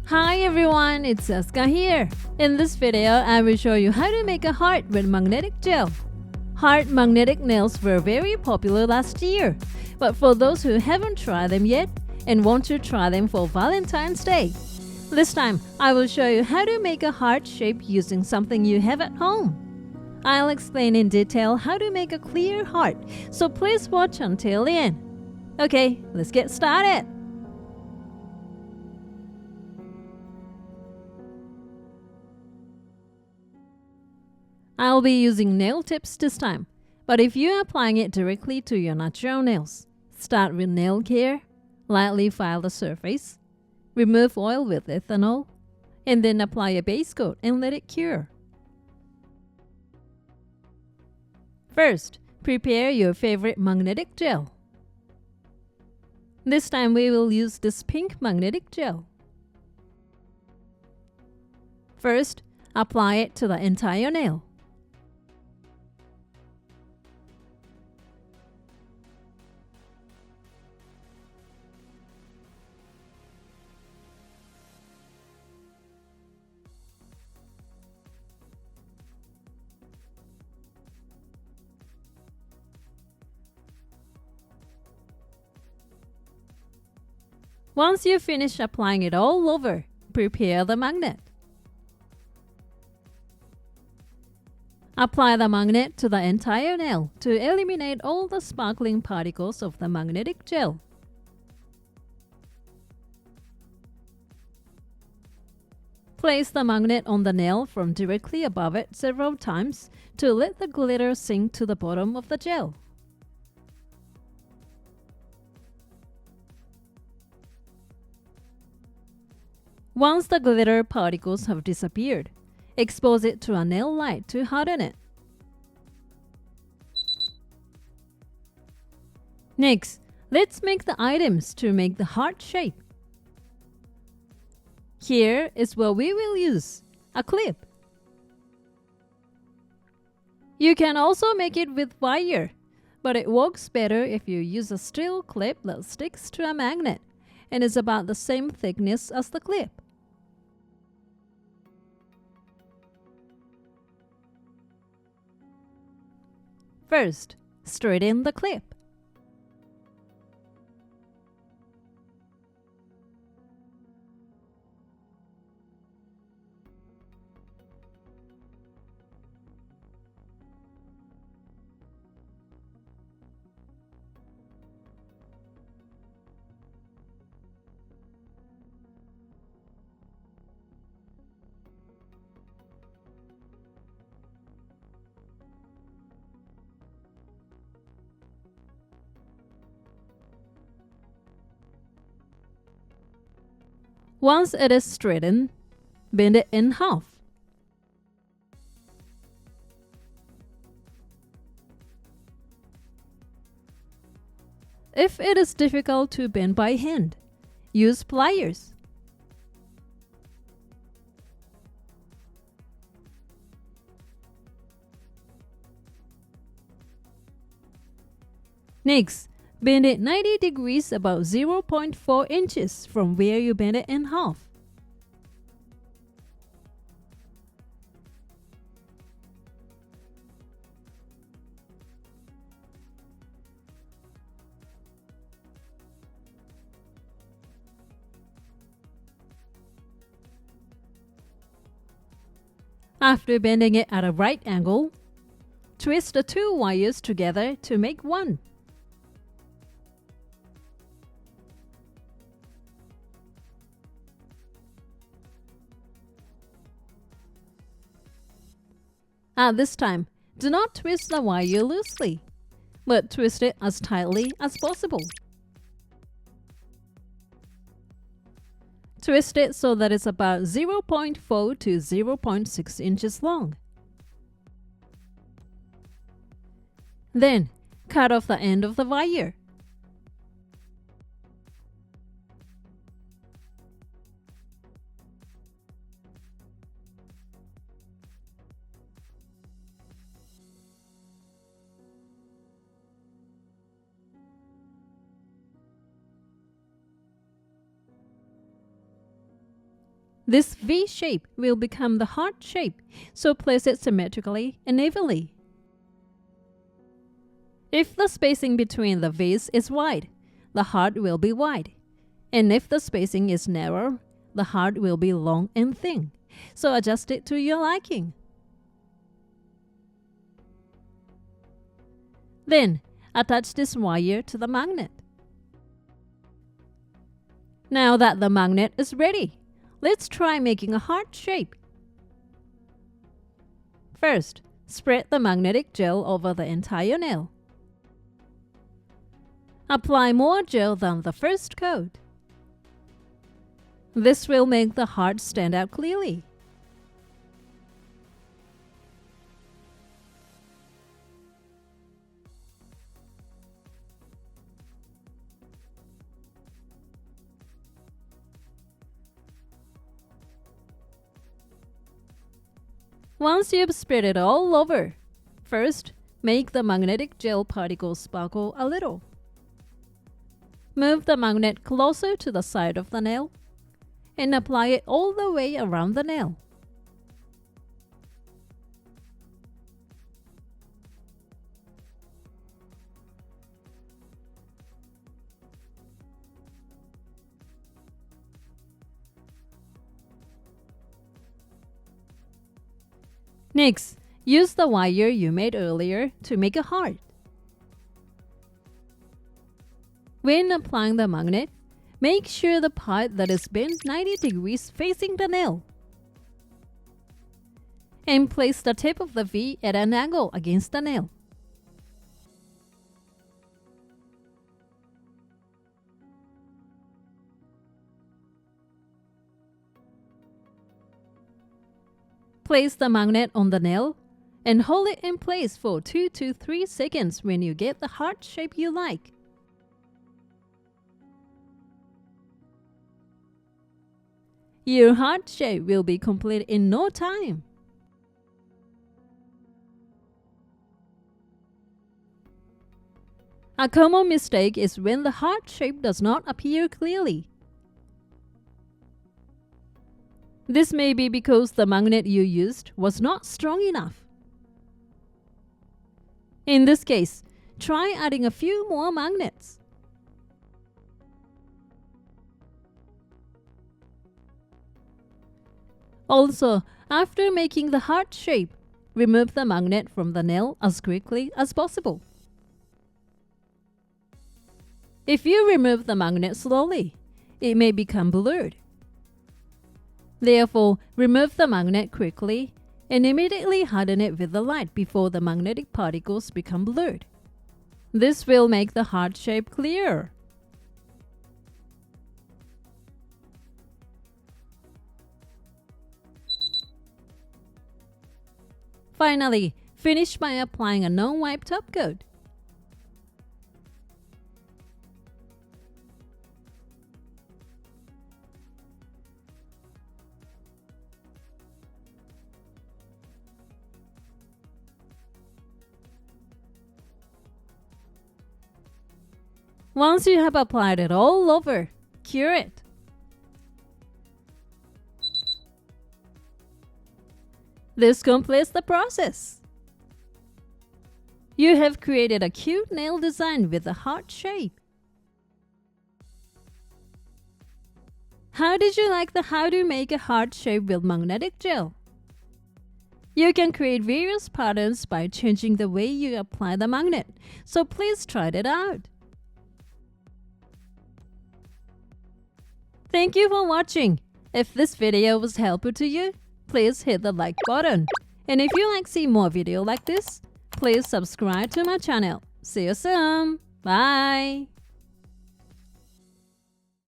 Hi everyone, it's ASKA here. In this video, I will show you how to make a heart with magnetic gel. Heart magnetic nails were very popular last year, but for those who haven't tried them yet and want to try them for Valentine's Day, this time I will show you how to make a heart shape using something you have at home. I'll explain in detail how to make a clear heart, so please watch until the end. Okay, let's get started. I'll be using nail tips this time, but if you're applying it directly to your natural nails, start with nail care, lightly file the surface, remove oil with ethanol, and then apply a base coat and let it cure. First, prepare your favorite magnetic gel. This time we will use this pink magnetic gel. First, apply it to the entire nail. Once you finish applying it all over, prepare the magnet. Apply the magnet to the entire nail to eliminate all the sparkling particles of the magnetic gel. Place the magnet on the nail from directly above it several times to let the glitter sink to the bottom of the gel. Once the glitter particles have disappeared, expose it to a nail light to harden it. Next, let's make the items to make the heart shape. Here is what we will use: a clip. You can also make it with wire, but it works better if you use a steel clip that sticks to a magnet and is about the same thickness as the clip. First, straighten the clip. Once it is straightened, bend it in half. If it is difficult to bend by hand, use pliers. Next, bend it 90 degrees, about 0.4 inches from where you bend it in half. After bending it at a right angle, twist the two wires together to make one. At this time, do not twist the wire loosely, but twist it as tightly as possible. Twist it so that it's about 0.4 to 0.6 inches long. Then, cut off the end of the wire. This V shape will become the heart shape, so place it symmetrically and evenly. If the spacing between the V's is wide, the heart will be wide. And if the spacing is narrow, the heart will be long and thin. So adjust it to your liking. Then, attach this wire to the magnet. Now that the magnet is ready, let's try making a heart shape. First, spread the magnetic gel over the entire nail. Apply more gel than the first coat. This will make the heart stand out clearly. Once you've spread it all over, first, make the magnetic gel particles sparkle a little. Move the magnet closer to the side of the nail and apply it all the way around the nail. Next, use the wire you made earlier to make a heart. When applying the magnet, make sure the part that is bent 90 degrees facing the nail. And place the tip of the V at an angle against the nail. Place the magnet on the nail and hold it in place for 2 to 3 seconds when you get the heart shape you like. Your heart shape will be complete in no time. A common mistake is when the heart shape does not appear clearly. This may be because the magnet you used was not strong enough. In this case, try adding a few more magnets. Also, after making the heart shape, remove the magnet from the nail as quickly as possible. If you remove the magnet slowly, it may become blurred. Therefore, remove the magnet quickly and immediately harden it with the light before the magnetic particles become blurred. This will make the heart shape clearer. Finally, finish by applying a non-wipe top coat. Once you have applied it all over, cure it. This completes the process. You have created a cute nail design with a heart shape. How did you like the how to make a heart shape with magnetic gel? You can create various patterns by changing the way you apply the magnet, so please try it out. Thank you for watching. If this video was helpful to you, please hit the like button. And if you like to see more videos like this, please subscribe to my channel. See you soon. Bye.